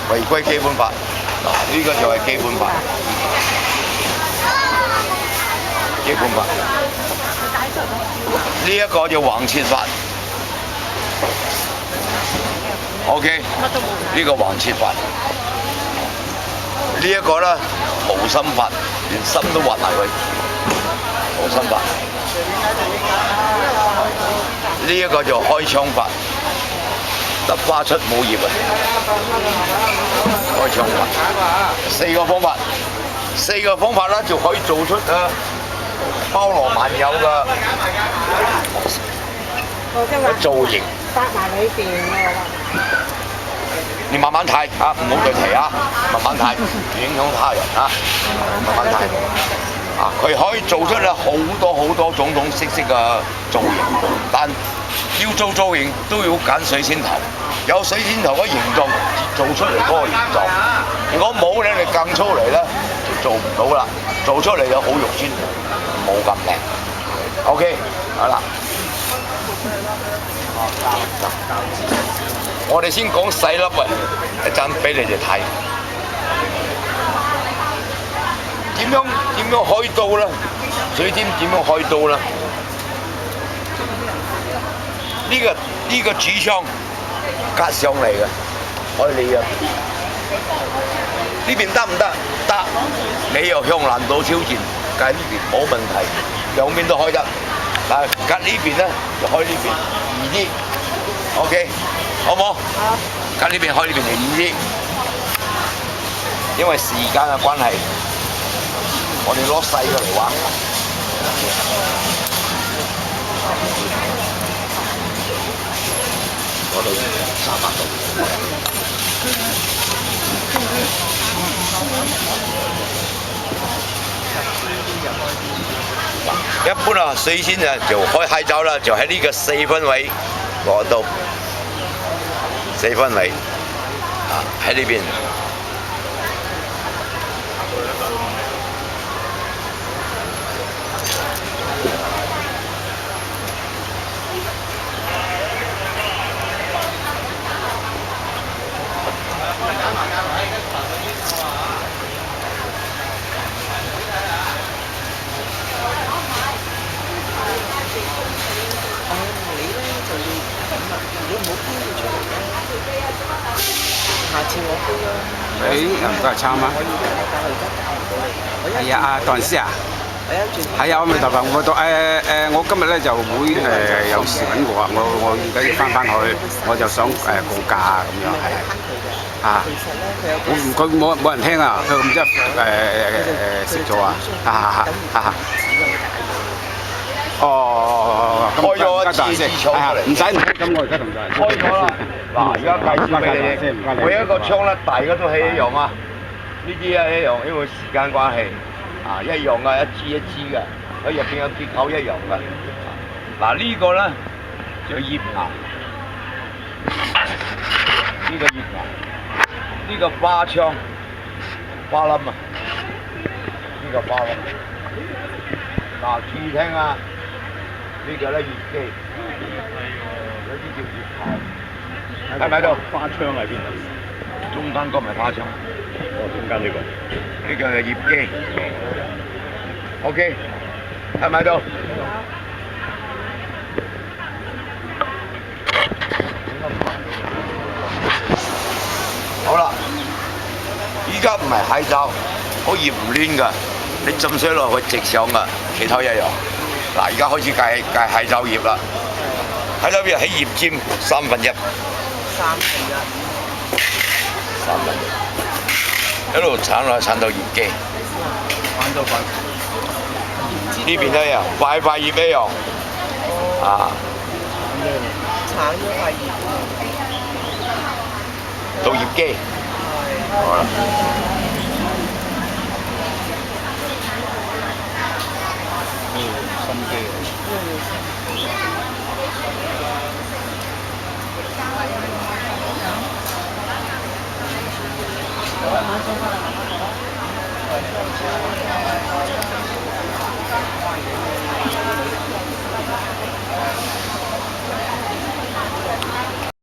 回歸基本法。嗱，呢個就係基本法。基本法。呢一個叫橫切法。OK， 呢個橫切法。呢一個咧無心法，連心都挖埋佢。無心法。呢一個就開槍法，得花出冇葉啊！開槍法，四個方法啦，就可以做出包羅萬有嘅造型。搭埋裏邊嘅。你慢慢睇啊，唔好再提啊，慢慢睇，影響他人啊，慢慢睇。啊，佢可以做出好多種式嘅造型，但要做造型都要揀水仙頭，有水仙頭嘅形狀做出嚟嗰個形狀。如果冇咧，你更粗嚟咧就做唔到啦，做出嚟就好肉酸，冇咁靚。OK， 好啦。我哋先講細粒啊，一陣俾你哋睇。點樣開刀咧？水尖點樣開刀咧？呢個主槍隔上嚟嘅，可以你啊。呢邊得唔得？得。你又向難度挑戰，隔呢邊冇問題，兩邊都開得。但係隔呢邊咧就開呢邊易啲。OK， 好唔好？好。隔呢邊開呢邊就易啲，因為時間嘅關係。我哋攞細嘅嚟玩，攞到300度。一般啊，水仙啊就開閪爪啦，就喺呢個4分位攞到4分位啊，喺呢邊。下次我飛咯。又唔該參啊！係啊，阿鄧師啊！係啊，我咪頭髮我今日咧就會有事揾我啊！我而家要翻去，我就想告假咁樣係啊！佢冇人聽啊！佢咁即係食咗啊！哦，開咗一次槍出嚟，唔使，咁我而家同大家開咗啦。嗱，而家介紹俾你哋，每一個槍咧，大家都係一樣啊。呢啲啊一樣，因為時間關係啊，一樣嘅，一支嘅，佢入邊嘅結構一樣嘅。嗱呢個咧就葉牙，呢個葉牙，呢個花槍，花冧啊，呢個花冧。嗱，注意聽啊！呢個咧葉機，有啲叫葉頭，睇唔睇到？花槍喺邊度？中間嗰咪花槍。哦，中間呢個。呢個係葉機。OK， 睇唔睇到？好啦，依家唔係蟹爪，好葉唔攣㗎，你浸水落去直上㗎，其他一樣。嗱，而家開始計蟹爪葉啦，蟹爪葉喺葉尖1/3，一路鏟落去鏟到葉機，鏟到份。呢邊都一樣，塊葉一樣，啊，鏟咗塊葉。到葉機，好啦。